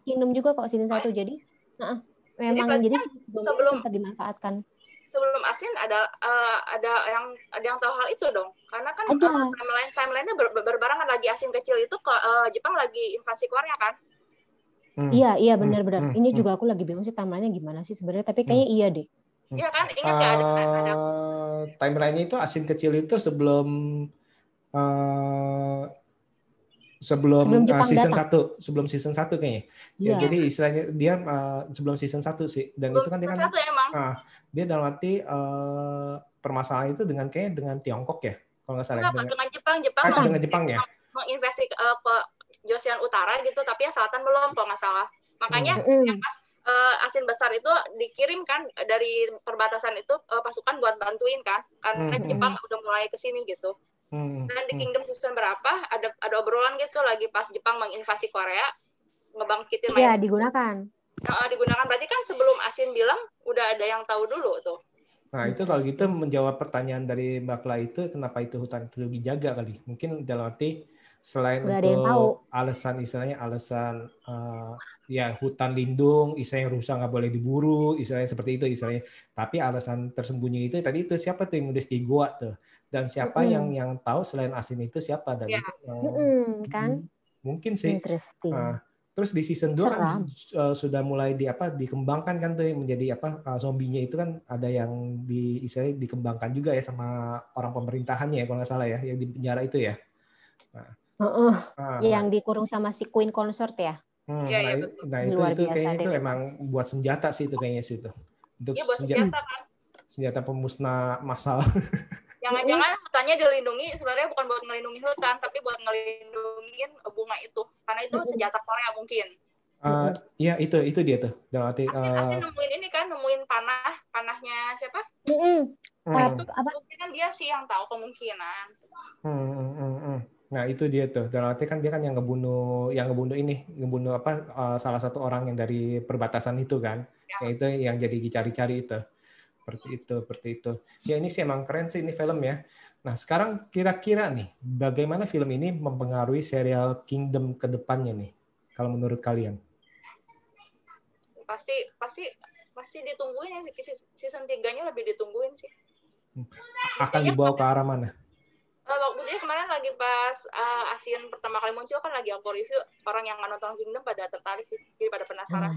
Kingdom juga kok season 1. Jadi memang jadi sebelum sempat dimanfaatkan. Sebelum Asin ada yang tahu hal itu dong, karena kan timeline-nya berbarengan, lagi Asin kecil itu Jepang lagi invasi Korea kan. Iya benar-benar. Ini juga aku lagi bingung sih timeline-nya gimana sih sebenarnya, tapi kayaknya iya deh. Iya kan? Ingat nggak ada Timeline-nya itu asin kecil itu sebelum uh, Sebelum Jepang season datang. 1, sebelum season 1 kayaknya. Ya, Iya. jadi istilahnya dia sebelum season 1 sih. Dan belum itu kan dia season kan 1 emang. dia dalam arti permasalahan itu dengan Tiongkok ya. Kalau nggak salah. Enggak, dengan Jepang dengan Jepang ya. menginvesti ke Josian Utara gitu, tapi yang selatan belum kalau nggak salah. Makanya yang pas asin besar itu dikirim kan dari perbatasan itu pasukan buat bantuin kan, karena Jepang udah mulai kesini gitu. Dan di Kingdom season berapa ada obrolan gitu lagi pas Jepang menginvasi Korea, ngebangkitin Iya, digunakan. Digunakan berarti kan sebelum Asin bilang udah ada yang tahu dulu tuh. Nah, itu kalau gitu menjawab pertanyaan dari Mbak Kla itu kenapa itu hutan itu dijaga kali. Mungkin dalam arti selain udah ada yang tahu. untuk alasan ya hutan lindung, istilahnya rusa nggak boleh diburu, istilahnya seperti itu istilahnya. Tapi alasan tersembunyi itu tadi itu siapa tuh yang nulis di gua tuh, dan siapa yang tahu selain Asin itu siapa dan itu kan? Mungkin sih. Terus di season 2 kan sudah mulai dikembangkan kan tuh menjadi zombinya itu kan ada yang istilahnya dikembangkan juga ya sama orang pemerintahannya ya kalau nggak salah ya, yang di penjara itu ya. Yang dikurung sama si Queen Consort ya. Nah itu kayaknya itu emang buat senjata sih itu kayaknya sih itu. Untuk buat senjata kan. Senjata pemusnah massal. Jangan-jangan hutannya dilindungi sebenarnya bukan buat ngelindungin hutan, tapi buat ngelindungin bunga itu. Karena itu senjata Korea mungkin. Iya itu dia tuh. Dalam arti Asin nemuin ini kan, nemuin panahnya siapa? Mungkin kan dia sih yang tahu kemungkinan. Nah itu dia tuh. Dalam arti kan dia kan yang ngebunuh salah satu orang yang dari perbatasan itu kan. Yang itu yang jadi dicari-cari itu. Seperti itu. Ya ini sih emang keren sih ini film ya. Nah sekarang kira-kira nih, bagaimana film ini mempengaruhi serial Kingdom ke depannya nih? Kalau menurut kalian? Pasti ditungguin ya, season 3-nya lebih ditungguin sih. Akan dibawa ke arah mana? Waktu dia kemarin lagi pas Asin pertama kali muncul kan lagi aku review, orang yang nggak nonton Kingdom pada tertarik sih, jadi pada penasaran.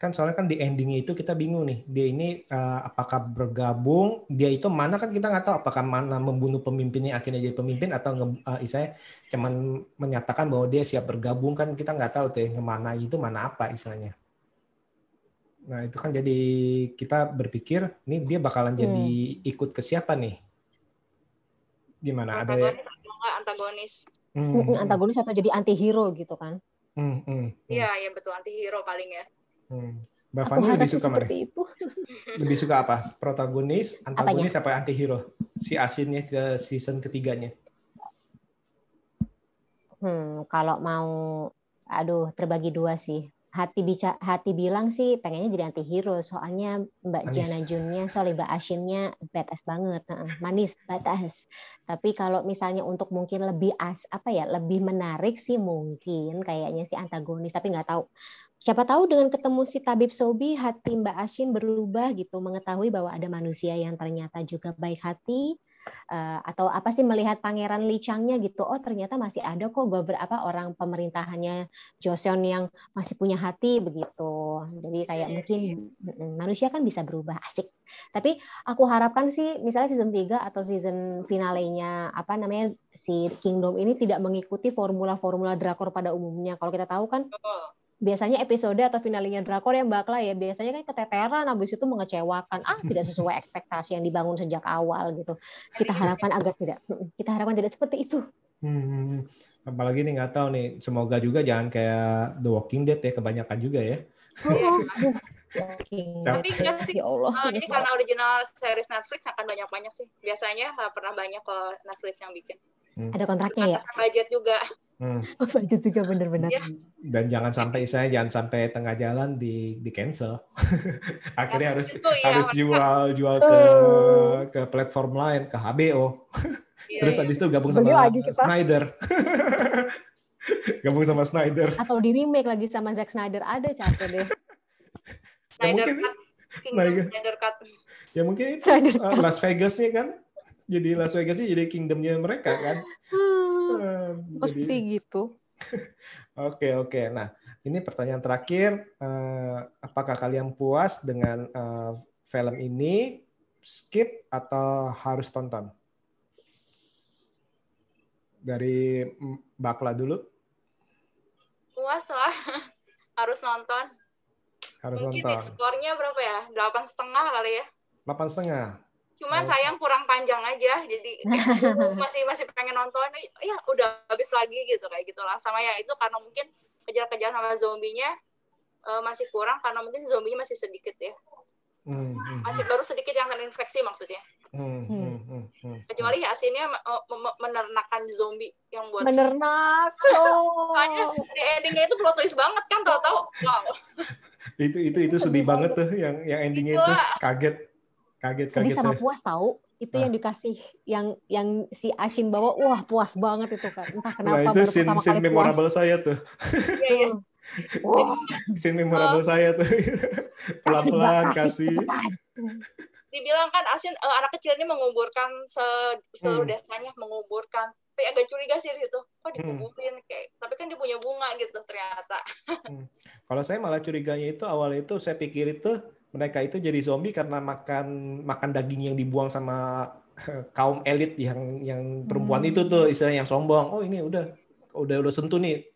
Kan soalnya kan di endingnya itu kita bingung nih, dia ini apakah bergabung, dia itu mana kan kita nggak tahu apakah mana membunuh pemimpinnya akhirnya jadi pemimpin atau istilahnya cuman menyatakan bahwa dia siap bergabung, kan kita nggak tahu tuh yang mana itu mana apa istilahnya. Nah itu kan jadi kita berpikir nih dia bakalan jadi ikut ke siapa nih? Gimana? Ada antagonis. Antagonis atau jadi anti-hero gitu kan? Iya betul, anti-hero paling ya. Mbak Fani lebih suka mana? Lebih suka apa? Protagonis, antagonis, apa anti-hero? Si Asinnya ke season ketiganya. Kalau mau, terbagi dua sih. Hati bilang sih pengennya jadi anti-hero, soalnya Mbak Giana Junnya, soalnya Mbak Ashinnya badass banget, manis, badass. Tapi kalau misalnya untuk mungkin lebih lebih menarik sih mungkin kayaknya si antagonis, tapi nggak tahu. Siapa tahu dengan ketemu si Tabib Sobi, hati Mbak Ashin berubah gitu, mengetahui bahwa ada manusia yang ternyata juga baik hati, atau apa sih melihat Pangeran Li Chang-nya gitu, oh ternyata masih ada kok orang pemerintahannya Joseon yang masih punya hati begitu. Jadi kayak mungkin manusia kan bisa berubah, asik. Tapi aku harapkan sih misalnya season 3 atau season finalenya si Kingdom ini tidak mengikuti formula-formula drakor pada umumnya. Kalau kita tahu kan biasanya episode atau finalnya drakor yang Mbak Kla ya biasanya kan keteteran, habis itu mengecewakan, tidak sesuai ekspektasi yang dibangun sejak awal gitu. Kita harapkan tidak seperti itu. Apalagi nih nggak tahu nih, semoga juga jangan kayak The Walking Dead ya, kebanyakan juga ya. Tapi enggak sih, ya Allah. Ini karena original series Netflix akan banyak sih. Biasanya nggak pernah banyak ke Netflix yang bikin. Ada kontraknya ya? Budget juga. Budget juga benar-benar. Ya. Dan jangan sampai tengah jalan di cancel. Akhirnya harus jual ke platform lain, ke HBO. Terus habis itu gabung sama Snyder. Gabung sama Snyder. Atau di remake lagi sama Zack Snyder, ada capek deh. Snyder Cut. Ya mungkin itu Las Vegas nih kan. Jadi Las Vegas sih jadi kingdomnya mereka kan. Pasti gitu. Oke. Nah, ini pertanyaan terakhir. Apakah kalian puas dengan film ini? Skip atau harus tonton? Dari Bakla dulu. Puas lah. Harus nonton. Harus Mungkin nonton. skornya berapa ya? 8,5 kali ya. 8,5. Cuman sayang kurang panjang aja. Jadi masih pengen nonton. Ya udah habis lagi gitu kayak gitulah. Sama ya itu karena mungkin kejar-kejar sama zombinya masih kurang karena mungkin zombinya masih sedikit ya. Masih baru sedikit yang terinfeksi maksudnya. Kecuali hasilnya menernakan zombie yang buat menernak. Makanya di endingnya itu plot twist banget kan, tahu-tahu wow. Itu sedih banget tuh yang endingnya itu kaget sedih sama saya. puas tahu itu yang dikasih yang si Ashin bawa, wah puas banget itu kan, entah kenapa. Nah, itu scene memorable saya tuh. Iya. Wow. Scene memorable saya tuh. Pelan-pelan kasih. Dibilang kan Ashin anak kecil ini menguburkan seluruh desanya, menguburkan. Tapi agak curiga sih di situ. Kok dikuburin kayak, tapi kan dia punya bunga gitu ternyata. Kalau saya malah curiganya itu awal itu saya pikir itu mereka itu jadi zombie karena makan daging yang dibuang sama kaum elit yang perempuan itu tuh, istilahnya yang sombong. Oh ini udah sentuh nih,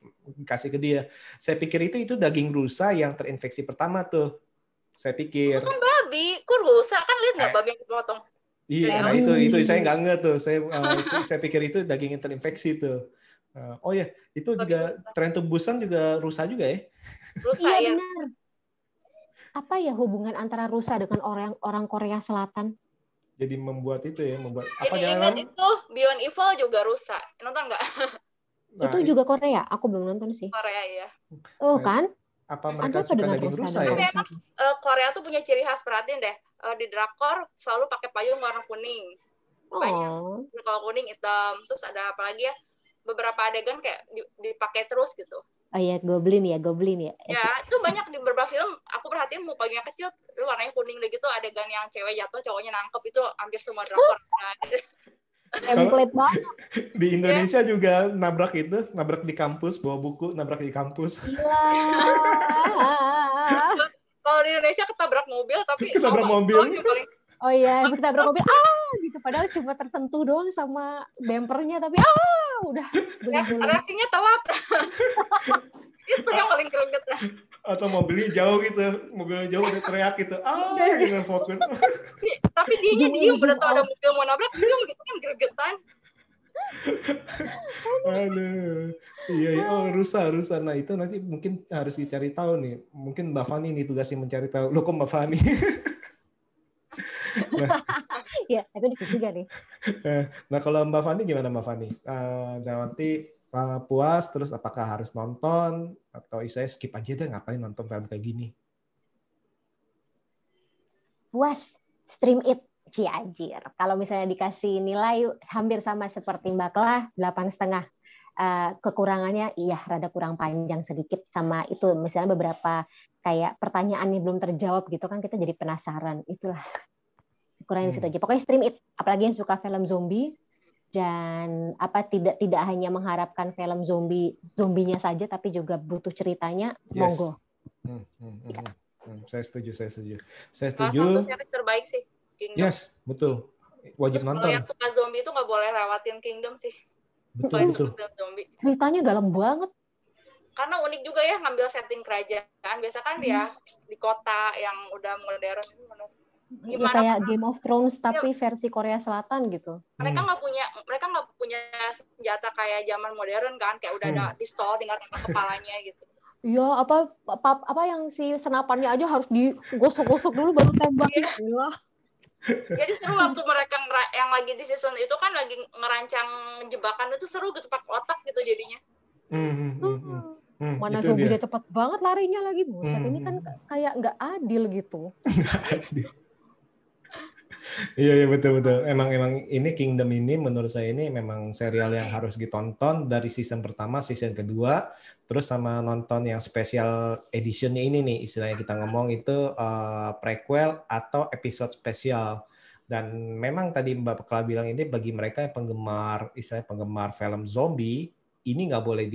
kasih ke dia. Saya pikir itu daging rusa yang terinfeksi pertama tuh. Saya pikir. Itu kan babi, kok rusa kan, lihat nggak babi yang dipotong? Iya, nah itu saya nggak nge tuh. Saya pikir itu daging yang terinfeksi tuh. Oh ya, itu juga Train to Busan juga rusa juga ya? Rusa iya ya. Benar. Apa ya hubungan antara rusa dengan orang Korea Selatan? Jadi membuat itu ya, Jadi ingat itu Beyond Evil juga rusa. Nonton nggak? Nah, itu juga Korea, aku belum nonton sih. Korea ya. Oh kan? Apa mereka suka daging rusa ya? Memang Korea tuh punya ciri khas, perhatiin deh. Di drakor selalu pakai payung warna kuning. Banyak. Kalau kuning, hitam. Terus ada apa lagi ya? Beberapa adegan kayak dipakai terus gitu. Oh iya, Goblin ya. Ya, itu banyak di beberapa film. Aku perhatiin mau payungnya kecil, warnanya kuning deh gitu. Adegan yang cewek jatuh, cowoknya nangkep, itu hampir semua drakor. Template banget. Di Indonesia juga nabrak di kampus, bawa buku, nabrak di kampus. Kalau di Indonesia ketabrak mobil, tapi ketabrak mobil. Oh iya, ketabrak mobil. Gitu. Padahal cuma tersentuh doang sama bempernya, tapi udah. Reaksinya telat. Itu yang paling greget. Atau mobilnya jauh udah teriak gitu. Gitu fokus. Tapi dia diem, udah tau ada mobil mau nabrak, diem gitu kan, gregetan. Aduh. Iya. Oh, rusa. Nah, itu nanti mungkin harus dicari tahu nih. Mungkin Mbak Fani nih tugasnya mencari tahu. Loh, kok Mbak Fani? Ya, aku lucu juga nih. Nah, kalau Mbak Fani gimana Mbak Fani? Nanti puas, terus apakah harus nonton atau saya skip aja deh, ngapain nonton film kayak gini? Puas, stream it, ciajir. Kalau misalnya dikasih nilai hampir sama seperti Mbak Klah, 8,5. Kekurangannya iya rada kurang panjang sedikit, sama itu misalnya beberapa kayak pertanyaan yang belum terjawab gitu kan, kita jadi penasaran. Itulah kurangnya di situ aja. Pokoknya stream it, apalagi yang suka film zombie. Dan tidak hanya mengharapkan film zombinya saja, tapi juga butuh ceritanya. Yes. Monggo. Saya setuju. Salah satu series terbaik sih, Kingdom. Yes, betul. Wajib terus nonton. Kalau yang suka zombie itu nggak boleh lewatin Kingdom sih. Betul. Ceritanya dalam banget. Karena unik juga ya, ngambil setting kerajaan. Biasa kan ya di kota yang udah modern. Ya, kayak Game of Thrones tapi versi Korea Selatan gitu. Mereka nggak punya senjata kayak zaman modern kan, kayak udah ada pistol tinggal tembak kepalanya gitu. Iya, apa yang si senapannya aja harus digosok-gosok dulu baru tembak. Gila. Jadi seru waktu mereka yang lagi di season itu kan lagi ngerancang jebakan, itu seru gitu, pakai otak gitu jadinya. Mana zombinya cepet banget larinya lagi, buset. Ini kan kayak nggak adil gitu. Iya betul. Emang ini Kingdom ini menurut saya ini memang serial yang harus ditonton dari season pertama, season kedua, terus sama nonton yang special editionnya ini nih, istilahnya kita ngomong itu prequel atau episode spesial. Dan memang tadi Mbak Pekla bilang ini bagi mereka yang penggemar film zombie, ini nggak boleh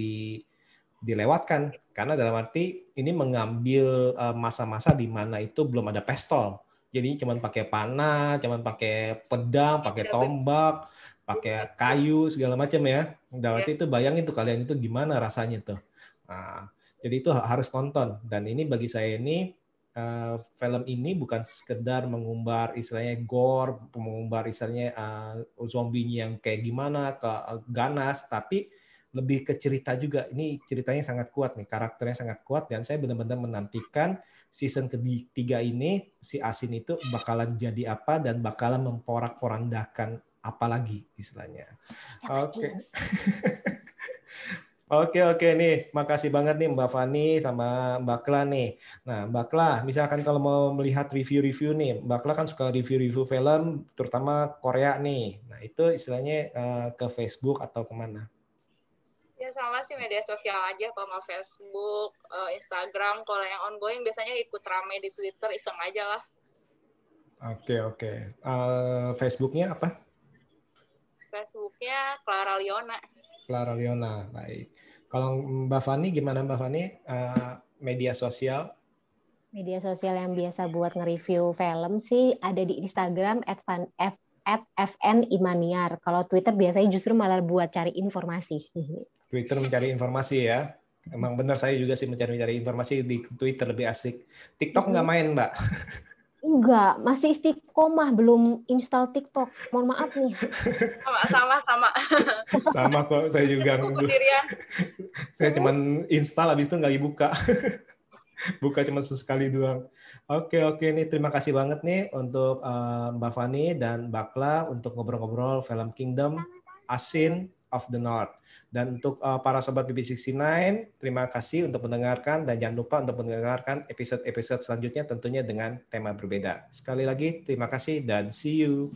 dilewatkan karena dalam arti ini mengambil masa-masa di mana itu belum ada pistol. Jadi cuman pakai panah, cuman pakai pedang, pakai tombak, pakai kayu segala macam ya. Dalam arti itu bayangin tuh kalian itu gimana rasanya tuh. Nah, jadi itu harus tonton dan ini bagi saya ini film ini bukan sekedar mengumbar istilahnya gore, mengumbar istilahnya zombinya yang kayak gimana, ke ganas, tapi lebih ke cerita juga. Ini ceritanya sangat kuat nih, karakternya sangat kuat dan saya benar-benar menantikan season ketiga ini si Asin itu bakalan jadi apa dan bakalan memporak-porandakan apa lagi istilahnya. Oke. Oke nih, makasih banget nih Mbak Fani sama Mbak Kla nih. Nah, Mbak Kla, misalkan kalau mau melihat review-review nih, Mbak Kla kan suka review-review film, terutama Korea nih. Nah, itu istilahnya ke Facebook atau kemana? Ya sama sih media sosial aja, kalau nggak Facebook, Instagram. Kalau yang ongoing biasanya ikut rame di Twitter, iseng aja lah. Oke. Facebooknya apa? Facebooknya Clara Liona. Clara Liona, baik. Kalau Mbak Fani gimana Mbak Fani? Media sosial? Media sosial yang biasa buat nge-review film sih ada di Instagram @fnimaniar. Kalau Twitter biasanya justru malah buat cari informasi. Twitter mencari informasi ya. Emang benar saya juga sih mencari informasi di Twitter lebih asik. TikTok nggak main Mbak? Enggak, masih istiqomah belum install TikTok. Mohon maaf nih. Sama. Sama kok, saya juga. Saya cuman install habis itu nggak dibuka. Buka cuma sesekali doang. Oke, nih terima kasih banget nih untuk Mbak Fani dan Mbak Kla untuk ngobrol-ngobrol film Kingdom Asin of the North. Dan untuk para sobat BB69, terima kasih untuk mendengarkan dan jangan lupa untuk mendengarkan episode-episode selanjutnya tentunya dengan tema berbeda. Sekali lagi terima kasih dan see you.